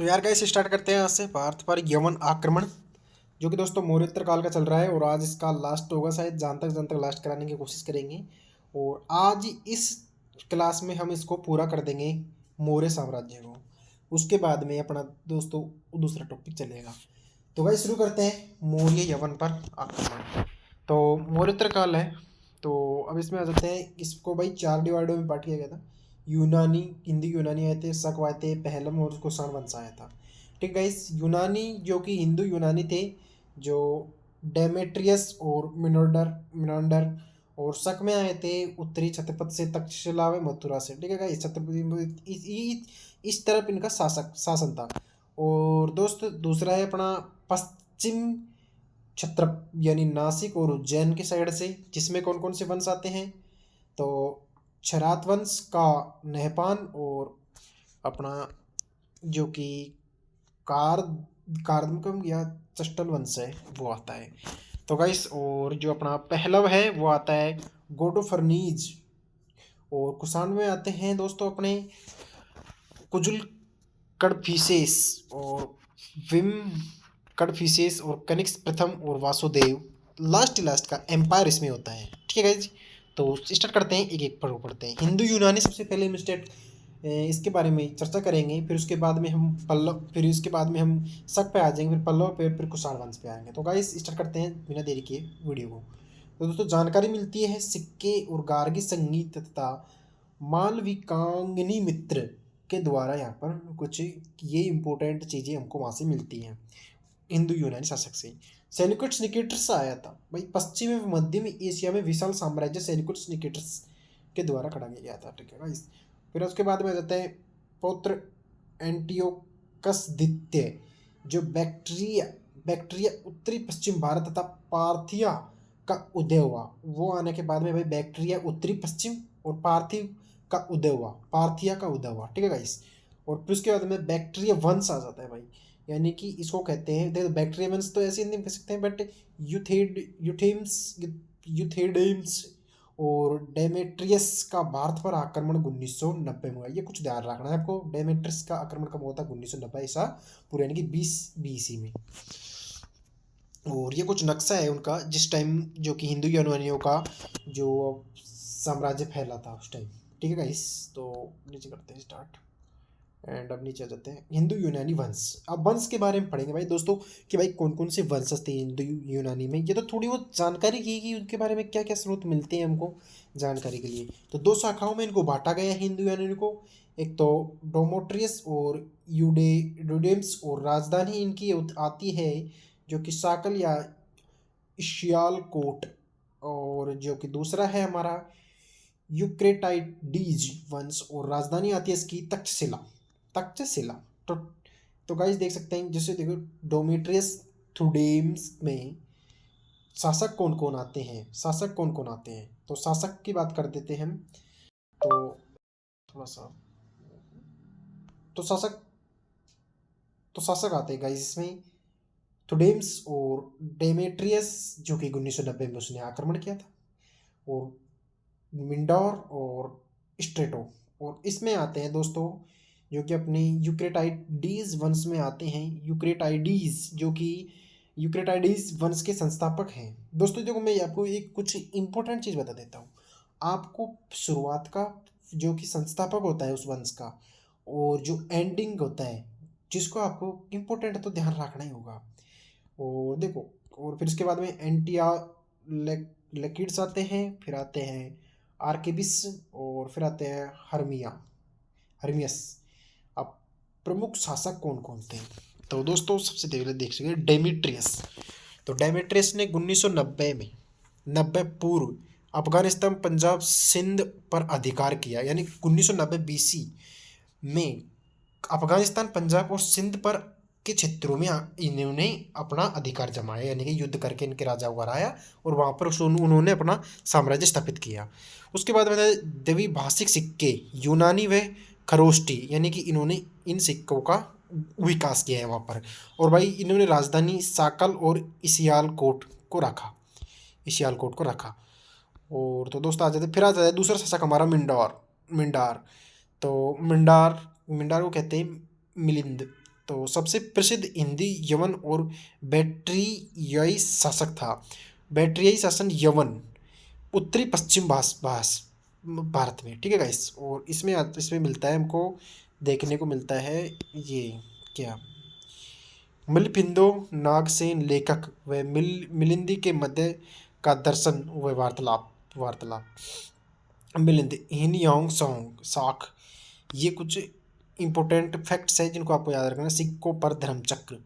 तो यार guys start करते हैं आज से भारत पर यवन आक्रमण, जो कि दोस्तों मौर्योत्तर काल का चल रहा है और आज इसका लास्ट होगा शायद, जहाँ तक लास्ट कराने की कोशिश करेंगे। और आज इस क्लास में हम इसको पूरा कर देंगे मौर्य साम्राज्य को। उसके बाद में अपना दोस्तों दूसरा टॉपिक चलेगा। तो भाई शुरू करते हैं मौर्य यवन पर आक्रमण। तो मौर्योत्तर काल है। तो अब इसमें आ जाते हैं, इसको भाई 4 डिवाइडों में बांट किया गया था। यूनानी, हिंदू यूनानी आए थे, शक आए थे, पहलम और कुषाण वंश आया था। ठीक है इस यूनानी जो कि हिंदू यूनानी थे, जो डेमेट्रियस और मिनोंडर और शक में आए थे उत्तरी छत्रपत से, तक्षशिला व मथुरा से। ठीक है इस छत्रपति इस तरफ इनका शासन था। और दोस्त दूसरा है अपना पश्चिम छत्रप यानी नासिक और उज्जैन के साइड से, जिसमें कौन कौन से वंश आते हैं। तो क्षरात वंश का नहपान और अपना जो कि कार कार्दमकम या चस्टल वंश है वो आता है। तो गाइस और जो अपना पहलव है वो आता है गोटोफर्नीज। और कुषाण में आते हैं दोस्तों अपने कुजुल कडफिसेस और विम कडफिसेस और कनिक्स प्रथम और वासुदेव। लास्ट का एम्पायर इसमें होता है। ठीक है गाइस, तो स्टार्ट करते हैं, एक एक पर पढ़ते हैं। हिंदू यूनानी सबसे पहले मिस्टेक इसके बारे में चर्चा करेंगे, फिर उसके बाद में हम पल्लव, फिर इसके बाद में हम शक पे आ जाएंगे, फिर पल्लव पे, फिर कुषाण वंश पे आएंगे। तो गाइस स्टार्ट करते हैं बिना देरी के वीडियो को। तो दोस्तों जानकारी मिलती है सिक्के और गार्गी संगीत तथा मालविकांगनी मित्र के द्वारा। यहाँ पर कुछ ये इंपॉर्टेंट चीज़ें हमको वहाँ से मिलती हैं हिंदू यूनानी शासक से। सेल्यूकस निकेटर्स आया था भाई, पश्चिम एवं मध्य एशिया में विशाल साम्राज्य सेल्यूकस निकेटर्स के द्वारा खड़ा किया गया था। ठीक है गाइस, फिर उसके बाद में आ जाते हैं पौत्र एंटियोकस द्वितीय, जो बैक्ट्रिया बैक्ट्रिया उत्तरी पश्चिम भारत तथा पार्थिया का उदय हुआ। वो आने के बाद में भाई बैक्ट्रिया उत्तरी पश्चिम और पार्थिव का उदय हुआ, पार्थिया का उदय हुआ। ठीक है गाइस, और फिर उसके बाद में बैक्ट्रिया वंश आ जाता है भाई, यानी कि इसको कहते हैं, देखो बैक्ट्रिया वंश तो ऐसे नहीं कह सकते हैं, बट यूथेडेम्स और डेमेट्रियस का भारत पर आक्रमण 1990 में हुआ। ये कुछ ध्यान रखना है आपको, डेमेट्रियस का आक्रमण कब हुआ था, 1990 ईसा पूर्व यानी कि 20 BC में। और ये कुछ नक्शा है उनका जिस टाइम, जो कि हिंदू यूनानियों का जो साम्राज्य फैला था उस टाइम। ठीक है गाइस, तो नीचे करते हैं स्टार्ट एंड अब नीचे आ जाते हैं हिंदू यूनानी वंश। अब वंश के बारे में पढ़ेंगे भाई दोस्तों कि भाई कौन कौन से वंश थे हिंदू यूनानी में। ये तो थोड़ी बहुत जानकारी की कि उनके बारे में क्या क्या स्रोत मिलते हैं हमको जानकारी के लिए। तो 2 शाखाओं में इनको बांटा गया है हिंदू यूनानी को। एक तो डोमोट्रियस और यूडेम्स, और राजधानी इनकी आती है जो कि साकल या शियालकोट। और जो कि दूसरा है हमारा यूक्रेटाइडीज वंश, और राजधानी आती है इसकी तक्षशिला। तक्षशिला। तो तो गाइस देख सकते हैं, जैसे देखो डोमेट्रियस थुडेम्स में शासक कौन कौन आते हैं। तो शासक की बात कर देते हैं हम। तो थोड़ा सा, तो शासक आते हैं गाइस इसमें थुडेम्स और डेमेट्रियस, जो कि 1990 में उसने आक्रमण किया था, और मिंडोर और स्ट्रेटो। और इसमें आते हैं दोस्तों जो कि अपने यूक्रेटाइडीज वंश में आते हैं, यूक्रेटाइडीज, जो कि यूक्रेटाइडीज वंश के संस्थापक हैं। दोस्तों देखो मैं आपको एक कुछ इंपॉर्टेंट चीज़ बता देता हूँ आपको। शुरुआत का जो कि संस्थापक होता है उस वंश का, और जो एंडिंग होता है, जिसको आपको इम्पोर्टेंट तो ध्यान रखना ही होगा। और देखो, और फिर इसके बाद में एंटिया लेकिड्स आते हैं, फिर आते हैं आर्केबिस, और फिर आते हैं हर्मियस। अब प्रमुख शासक कौन कौन थे। तो दोस्तों सबसे पहले देख सकते डेमेट्रियस। तो डेमेट्रियस ने 1990 में, 90 पूर्व अफगानिस्तान पंजाब सिंध पर अधिकार किया, यानी 1990 BC में अफगानिस्तान पंजाब और सिंध पर के क्षेत्रों में इन्होंने अपना अधिकार जमाया, यानी कि युद्ध करके इनके राजाओं को हराया और वहाँ पर उन्होंने अपना साम्राज्य स्थापित किया। उसके बाद में द्विभाषिक सिक्के यूनानी व खरोष्टी, यानी कि इन्होंने इन सिक्कों का विकास किया है वहाँ पर। और भाई इन्होंने राजधानी साकल और इसियालकोट को रखा। और तो दोस्त आ जाते, फिर आ जाता है दूसरा शासक हमारा मिंडार। तो मिंडार को कहते हैं मिलिंद। तो सबसे प्रसिद्ध हिंदी यवन और बैक्ट्रियाई शासक था। बैक्ट्रियाई शासन यवन उत्तरी पश्चिम भारत में, ठीक है गाइस। और इसमें मिलता है हमको, देखने को मिलता है ये क्या, मिलपिंदो नागसेन लेखक व मिलिंदी के मध्य का दर्शन व वार्तालाप वार्तालाप मिलिंद हिन योंग सोंग साख। ये कुछ इंपॉर्टेंट फैक्ट्स है जिनको आपको याद रखना है। सिक्कों पर धर्मचक्र।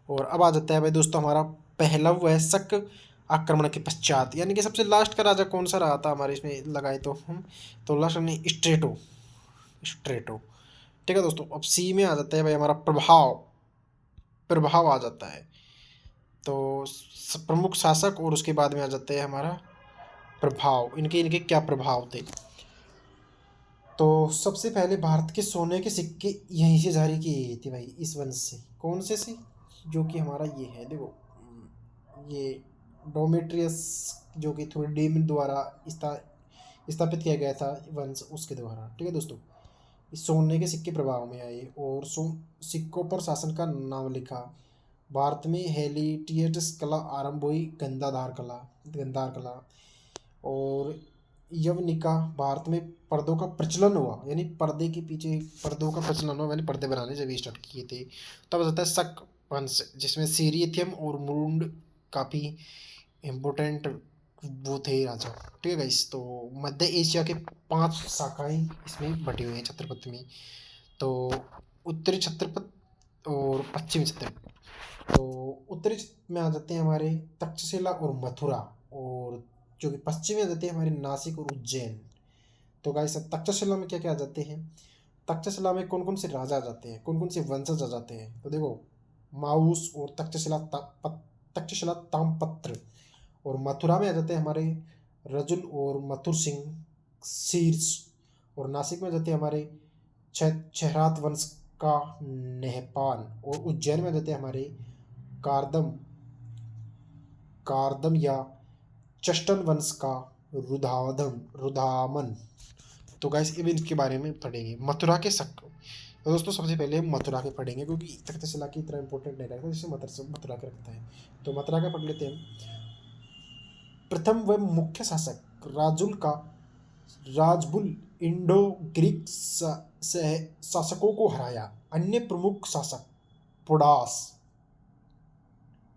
और अब आ जाता है भाई दोस्तों हमारा पहलव व शक आक्रमण के पश्चात, यानी कि सबसे लास्ट का राजा कौन सा रहा था हमारे इसमें लगाए तो हम, तो लास्ट में स्ट्रेटो स्ट्रेटो ठीक है दोस्तों। अब सी में आ जाता है भाई हमारा प्रभाव प्रभाव आ जाता है। तो प्रमुख शासक और उसके बाद में आ जाता है हमारा प्रभाव। इनके इनके क्या प्रभाव थे। तो सबसे पहले भारत के सोने के सिक्के यहीं से जारी किए गए थे भाई, इस वंश से। कौन से जो कि हमारा ये है देखो, ये डोमेट्रियस, जो कि थोड़ी डेमन द्वारा स्थापित किया गया था वंश, उसके द्वारा, ठीक है दोस्तों। इस सोने के सिक्के प्रभाव में आए और सिक्कों पर शासन का नाम लिखा। भारत में हेलिटियट्स कला आरंभ हुई, गंधार कला। और यवनिका भारत में पर्दों का प्रचलन हुआ, यानी पर्दे के पीछे पर्दों का प्रचलन हुआ, यानी पर्दे बनाने जब स्टार्ट किए थे। तब आता है शक वंश, जिसमें सीरियथियम और मुरुंड काफ़ी इम्पोर्टेंट वो थे राजा, ठीक है गाइस। तो मध्य एशिया के 5 शाखाएं इसमें बटी हुई हैं छत्रपति में। तो उत्तरी छत्रपत और पश्चिमी छत्रपत। तो उत्तरी में आ जाते हैं हमारे तक्षशिला और मथुरा, और जो कि पश्चिमी आ जाते हैं हमारे नासिक और उज्जैन। तो गाइस तक्षशिला में क्या क्या आ जाते हैं, तक्षशिला में कौन कौन से राजा आ जाते हैं, कौन कौन से वंशज आ जाते हैं, तो देखो माउस और तक्षशिला ताम्रपत्र। और मथुरा में आ जाते हैं हमारे रजुल और मथुर सिंह शीर्ष। और नासिक में आ जाते हैं हमारे छहरात वंश का नेहपान। और उज्जैन में आ जाते हैं हमारे कारदम कारदम या चष्टन वंश का रुधामन। तो गाइस अब इनके बारे में पढ़ेंगे। मथुरा के शक, तो दोस्तों सबसे पहले हम मथुरा के पढ़ेंगे, क्योंकि तक्षशिला की इतना इंपॉर्टेंट नहीं रखता जैसे मथुरा के रखता है। तो मथुरा का पढ़ लेते हैं। प्रथम व मुख्य शासक राजुल का राजबुल इंडो ग्रीक शासकों को हराया। अन्य प्रमुख शासक पुडास